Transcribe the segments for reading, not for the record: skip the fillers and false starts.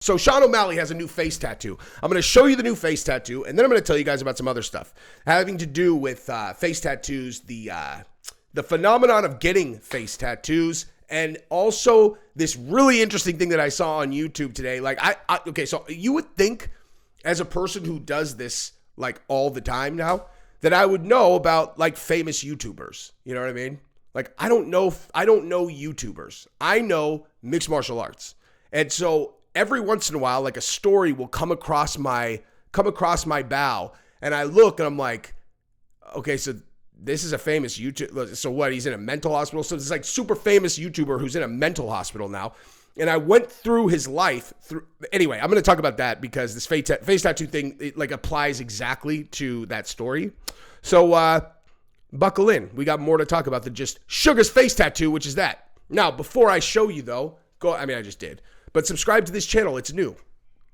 So Sean O'Malley has a new face tattoo. I'm going to show you the new face tattoo, and then I'm going to tell you guys about some other stuff having to do with face tattoos, the phenomenon of getting face tattoos, and also this really interesting thing that I saw on YouTube today. Like, okay, so you would think as a person who does this like all the time now that I would know about like famous YouTubers. You know what I mean? Like, I don't know YouTubers. I know mixed martial arts. And so every once in a while, like a story will come across my bow, and I look and I'm like, okay, so this is a famous YouTuber. So what? He's in a mental hospital. So it's like super famous YouTuber who's in a mental hospital now. And I went through his life. Anyway, I'm going to talk about that because this face tattoo thing, it like applies exactly to that story. So buckle in. We got more to talk about than just Sugar's face tattoo, which is that. Now, before I show you though, I just did. But subscribe to this channel. It's new.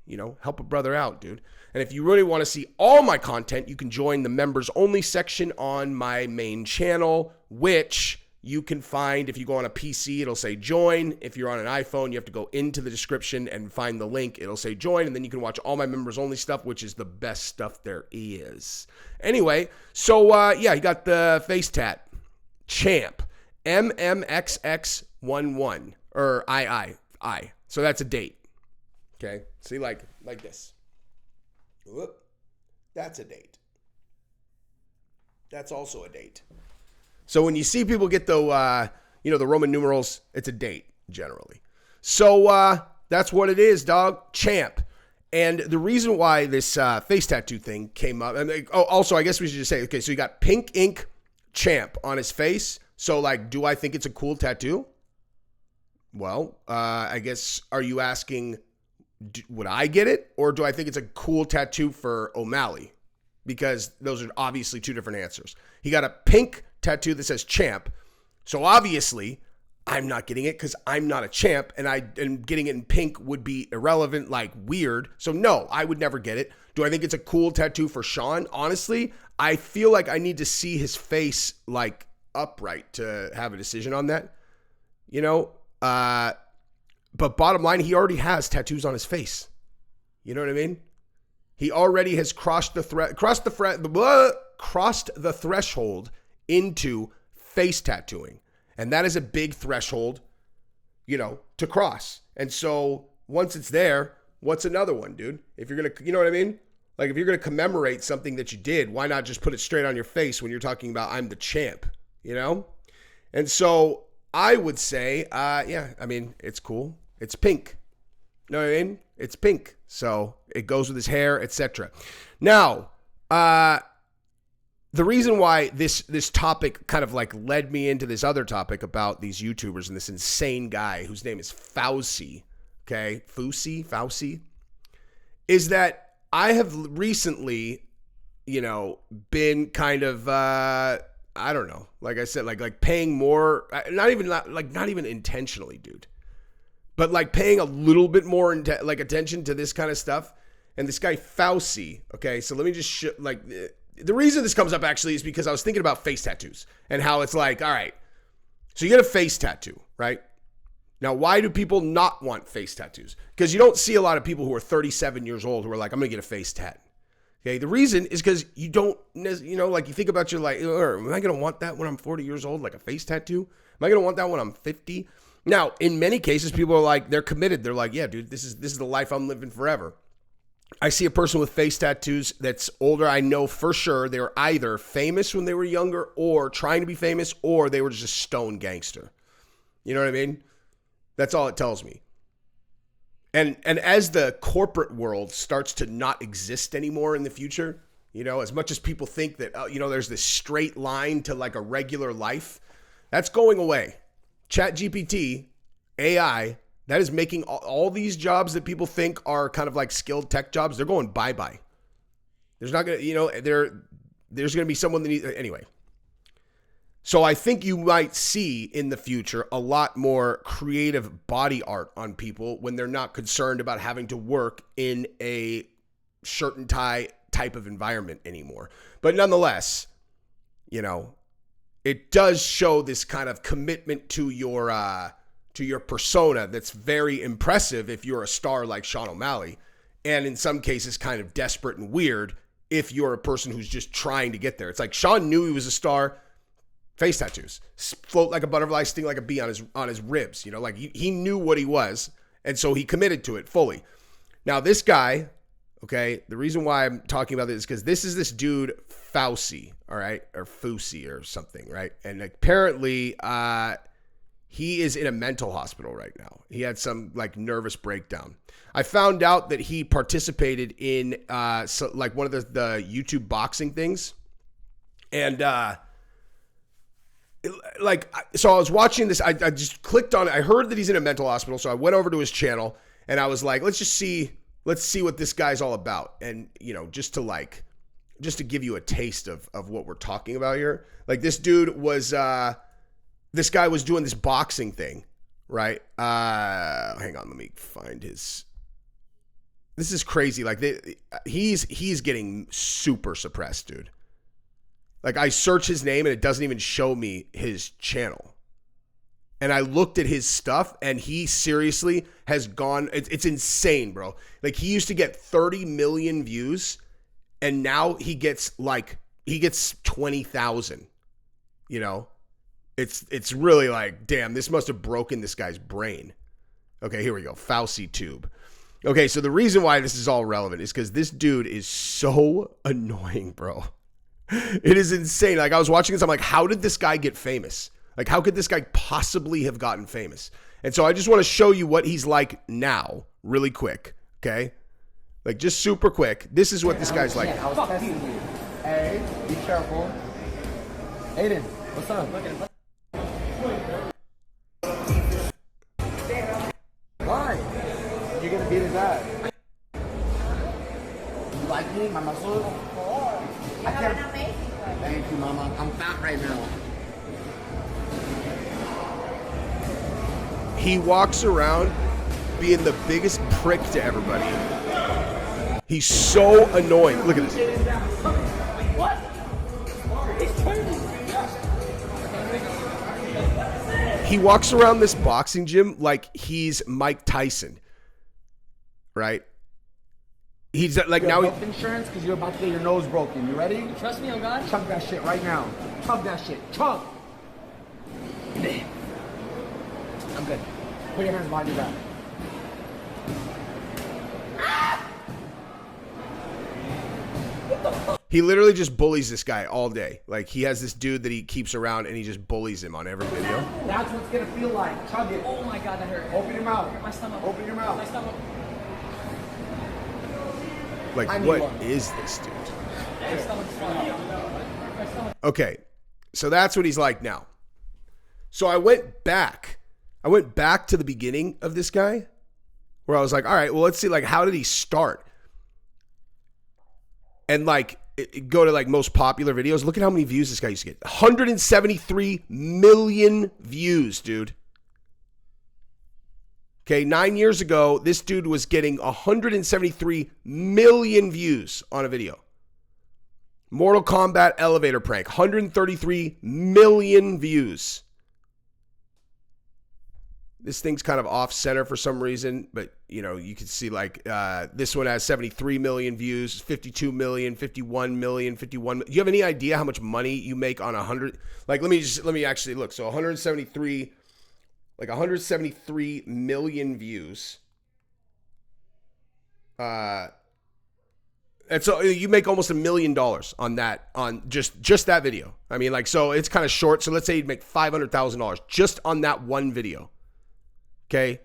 You know, help a brother out, dude. And if you really want to see all my content, you can join the members only section on my main channel, which you can find if you go on a PC, it'll say join. If you're on an iPhone, you have to go into the description and find the link. It'll say join, and then you can watch all my members only stuff, which is the best stuff there is. Anyway, so yeah, he got the face tat. Champ. MMXX11. Or I. So that's a date. Okay? See, like this. Whoop. That's a date. That's also a date. So when you see people get the, the Roman numerals, it's a date generally. So that's what it is, dog. Champ. And the reason why this face tattoo thing came up, and also I guess we should just say, okay, so you got pink ink champ on his face. So like, do I think it's a cool tattoo? Well, I guess, are you asking, would I get it? Or do I think it's a cool tattoo for O'Malley? Because those are obviously two different answers. He got a pink tattoo that says champ. So obviously, I'm not getting it because I'm not a champ, and getting it in pink would be irrelevant, like weird. So no, I would never get it. Do I think it's a cool tattoo for Sean? Honestly, I feel like I need to see his face like upright to have a decision on that. You know? But bottom line, he already has tattoos on his face. You know what I mean? He already has crossed the threshold into face tattooing. And that is a big threshold, to cross. And so once it's there, what's another one, dude? If you're going to, you know what I mean? Like if you're going to commemorate something that you did, why not just put it straight on your face when you're talking about I'm the champ, And so I would say, it's cool. It's pink. You know what I mean? It's pink. So it goes with his hair, etc. Now, the reason why this topic kind of like led me into this other topic about these YouTubers and this insane guy whose name is Fousey, okay? Fousey, is that I have recently, been kind of, I don't know, like I said, like paying more, not even intentionally, dude. But like paying a little bit more attention to this kind of stuff. And this guy Fousey, okay, so let me just the reason this comes up actually is because I was thinking about face tattoos and how it's like, all right, so you get a face tattoo, right? Now, why do people not want face tattoos? Because you don't see a lot of people who are 37 years old who are like, I'm going to get a face tat. Okay, the reason is because you don't, like you think about am I going to want that when I'm 40 years old, like a face tattoo? Am I going to want that when I'm 50? Now, in many cases, people are like, they're committed. They're like, yeah, dude, this is the life I'm living forever. I see a person with face tattoos that's older. I know for sure they were either famous when they were younger or trying to be famous, or they were just a stone gangster. You know what I mean? That's all it tells me. And as the corporate world starts to not exist anymore in the future, as much as people think that, there's this straight line to like a regular life, that's going away. ChatGPT, AI, that is making all these jobs that people think are kind of like skilled tech jobs, they're going bye-bye. There's not going to, there's going to be someone that needs, anyway. So I think you might see in the future a lot more creative body art on people when they're not concerned about having to work in a shirt and tie type of environment anymore. But nonetheless, it does show this kind of commitment to your to your persona that's very impressive if you're a star like Sean O'Malley, and in some cases kind of desperate and weird if you're a person who's just trying to get there. It's like Sean knew he was a star. Face tattoos, float like a butterfly, sting like a bee on his ribs. You know, like he knew what he was, and so he committed to it fully. Now this guy, okay, the reason why I'm talking about this is because this is this dude Fousey, all right, or Fousey or something, right? And apparently, he is in a mental hospital right now. He had some like nervous breakdown. I found out that he participated in like one of the YouTube boxing things, and so I was watching this. I just clicked on it. I heard that he's in a mental hospital, so I went over to his channel and I was like, let's see what this guy's all about, and you know, just to give you a taste of what we're talking about here. Like this dude was. This guy was doing this boxing thing, right? Hang on, let me find his. This is crazy. Like he's getting super suppressed, dude. Like I search his name and it doesn't even show me his channel. And I looked at his stuff and he seriously has gone. It's insane, bro. Like he used to get 30 million views, and now he gets 20,000. You know. It's really like, damn, this must have broken this guy's brain. Okay, here we go. Fouseytube. Okay, so the reason why this is all relevant is because this dude is so annoying, bro. It is insane. Like I was watching this, I'm like, how did this guy get famous? Like how could this guy possibly have gotten famous? And so I just want to show you what he's like now, really quick, okay? Like just super quick. This is what this guy's like. I was testing you. Hey, be careful. Aiden, what's up? Why? You're gonna beat his ass. You like me, my muscles? I can't. Thank you, mama. I'm fat right now. He walks around being the biggest prick to everybody. He's so annoying. Look at this. What? He walks around this boxing gym like he's Mike Tyson, right? He's like now. Health insurance because you're about to get your nose broken. You ready? You trust me, oh God? Chug that shit right now. Chug that shit. Chug. I'm good. Put your hands behind your back. He literally just bullies this guy all day. Like he has this dude that he keeps around and he just bullies him on every video. That's what it's gonna feel like. Chug it. Oh my God, that hurt. Open your mouth. My stomach. Open your mouth. My stomach. Like what is this dude? My stomach's falling. My stomach. Okay, so that's what he's like now. So I went back to the beginning of this guy where I was like, all right, well, let's see, like, how did he start? And like, go to like most popular videos. Look at how many views this guy used to get. 173 million views, dude. Okay, 9 years ago, this dude was getting 173 million views on a video. Mortal Kombat elevator prank, 133 million views. This thing's kind of off center for some reason, but you know, you can see like this one has 73 million views, 52 million, 51 million, 51. Do you have any idea how much money you make on 100? Like, let me actually look. So 173 million views. And so you make almost $1 million on that, on just that video. I mean, like, so it's kind of short. So let's say you'd make $500,000 just on that one video. Okay.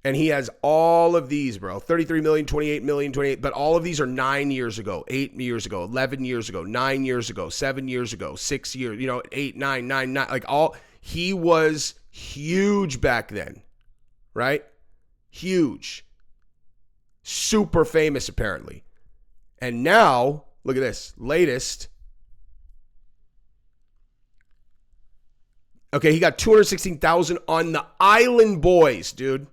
And he has all of these, bro. 33 million, 28 million, 28. But all of these are 9 years ago, 8 years ago, 11 years ago, 9 years ago, 7 years ago, 6 years, 8, 9, 9, 9. Like he was huge back then, right? Huge. Super famous, apparently. And now, look at this. Latest. Okay, he got 216,000 on the Island Boys, dude.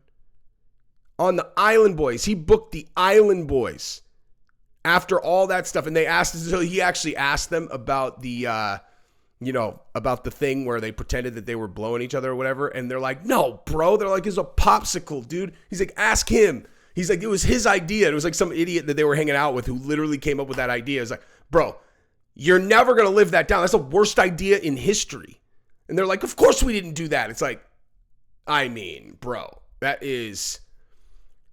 On the Island Boys. He booked the Island Boys after all that stuff. And they asked, so he actually asked them about the you know, about the thing where they pretended that they were blowing each other or whatever. And they're like, no, bro. They're like, it's a popsicle, dude. He's like, ask him. He's like, it was his idea. It was like some idiot that they were hanging out with who literally came up with that idea. It's like, bro, you're never going to live that down. That's the worst idea in history. And they're like, of course we didn't do that. It's like, I mean, bro, that is.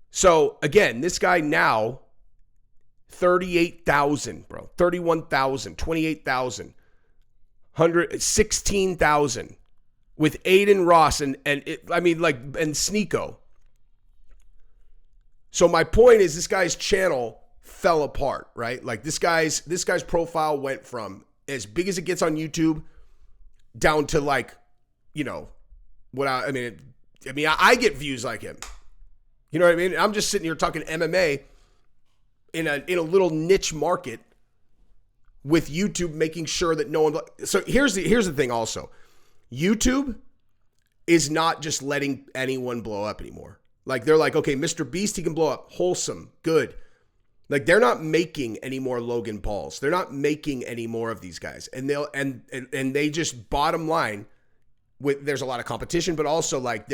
So again, this guy now, 38,000, bro, 31,000, 28,000. 16,000 with Aiden Ross and Sneeko. So my point is this guy's channel fell apart, right? Like this guy's profile went from as big as it gets on YouTube down to like, you know, I get views like him. You know what I mean? I'm just sitting here talking MMA in a little niche market, with YouTube making sure that no one. So here's the thing also. YouTube is not just letting anyone blow up anymore. Like they're like, okay, Mr. Beast, he can blow up. Wholesome, good. Like they're not making any more Logan Pauls. They're not making any more of these guys. And they just bottom line there's a lot of competition, but also like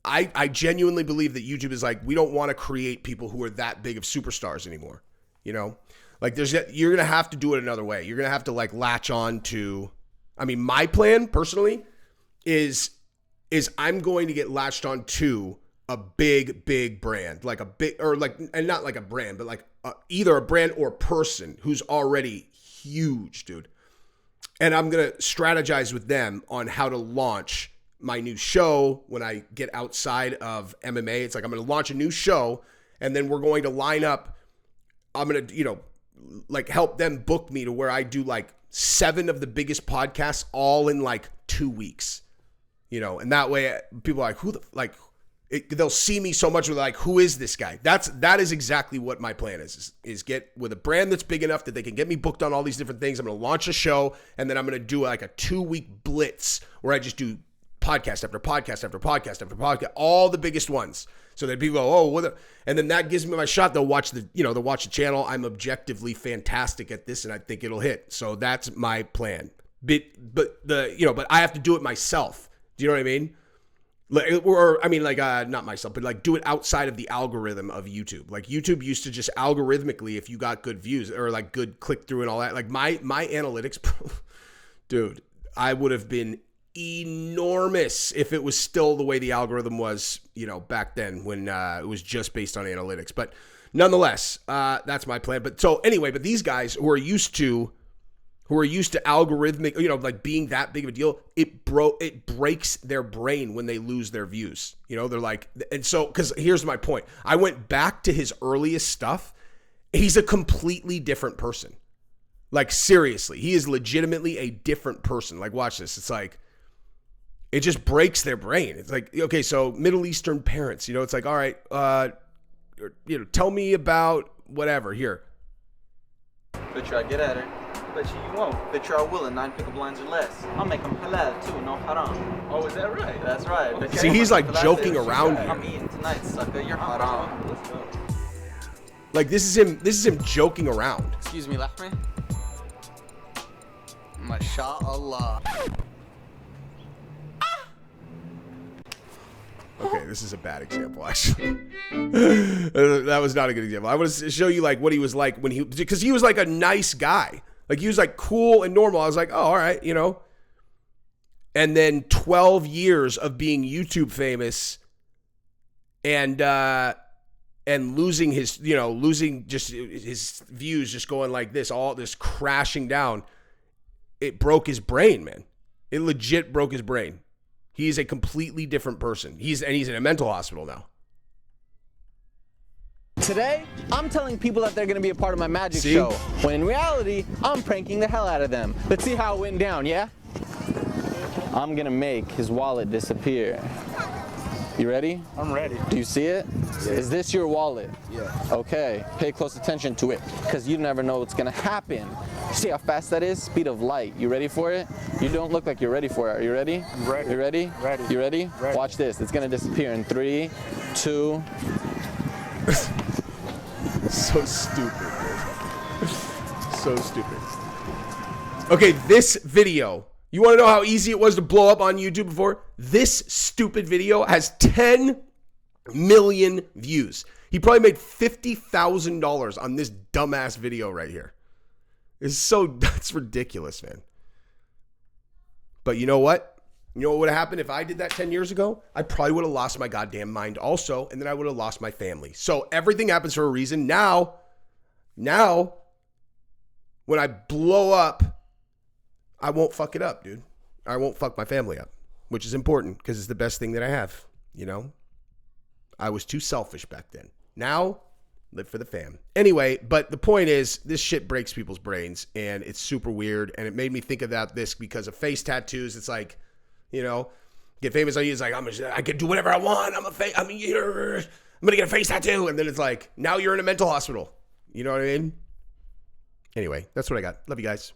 I genuinely believe that YouTube is like, we don't want to create people who are that big of superstars anymore. You know? Like you're going to have to do it another way. You're going to have to like latch on to, my plan personally is I'm going to get latched on to a big brand, like a big, or like, and not like a brand, but like either a brand or person who's already huge, dude. And I'm going to strategize with them on how to launch my new show when I get outside of MMA. It's like, I'm going to launch a new show and then we're going to line up. I'm going to, like help them book me to where I do like 7 of the biggest podcasts all in like 2 weeks, and that way people are like, they'll see me so much with like, who is this guy? That is exactly what my plan is get with a brand that's big enough that they can get me booked on all these different things. I'm going to launch a show and then I'm going to do like a 2-week blitz where I just do podcast after podcast after podcast after podcast, all the biggest ones. So that people go, oh, and then that gives me my shot. They'll watch the channel. I'm objectively fantastic at this, and I think it'll hit. So that's my plan. But I have to do it myself. Do you know what I mean? Not myself, but like do it outside of the algorithm of YouTube. Like YouTube used to just algorithmically, if you got good views or like good click through and all that. Like my analytics, dude, I would have been enormous if it was still the way the algorithm was, back then when it was just based on analytics. But nonetheless, that's my plan. But so anyway, but these guys who are used to algorithmic, like being that big of a deal, it breaks their brain when they lose their views. They're like, and so, because here's my point. I went back to his earliest stuff. He's a completely different person. Like seriously, he is legitimately a different person. Like watch this. It's like, it just breaks their brain. It's like, okay, so Middle Eastern parents, it's like, all right, tell me about whatever here. Bet you I get at her. Bet you won't. Bet you I will in 9 pickup lines or less. I'll make them halal too, no haram. Oh, is that right? That's right. Okay. See, he's like joking around here. I'm eating tonight, sucker. You're haram. Let's go. Like this is him joking around. Excuse me, Lahmi. Mashallah. Okay, this is a bad example, actually. That was not a good example. I want to show you like what he was like because he was like a nice guy. Like he was like cool and normal. I was like, oh, all right, And then 12 years of being YouTube famous and losing his, losing just his views, just going like this, all this crashing down. It broke his brain, man. It legit broke his brain. He is a completely different person. He's in a mental hospital now. Today, I'm telling people that they're going to be a part of my magic show, when in reality, I'm pranking the hell out of them. Let's see how it went down, yeah? I'm going to make his wallet disappear. You ready? I'm ready. Do you see it? Yeah. Is this your wallet? Yeah. Okay, pay close attention to it, because you never know what's going to happen. See how fast that is? Speed of light. You ready for it? You don't look like you're ready for it. Are you ready? I'm ready. You ready? Ready. You ready? Ready. Watch this. It's going to disappear in 3, 2... So stupid, dude. So stupid. Okay, this video You want to know how easy it was to blow up on YouTube before? This stupid video has 10 million views. He probably made $50,000 on this dumbass video right here. That's ridiculous, man. But you know what? You know what would have happened if I did that 10 years ago? I probably would have lost my goddamn mind also, and then I would have lost my family. So everything happens for a reason. Now, when I blow up, I won't fuck it up, dude. I won't fuck my family up, which is important because it's the best thing that I have, you know? I was too selfish back then. Now, live for the fam. Anyway, but the point is, this shit breaks people's brains, and it's super weird, and it made me think about this because of face tattoos. It's like, you know, get famous on you. It's like, I can do whatever I want. I'm going to get a face tattoo. And then it's like, now you're in a mental hospital. You know what I mean? Anyway, that's what I got. Love you guys.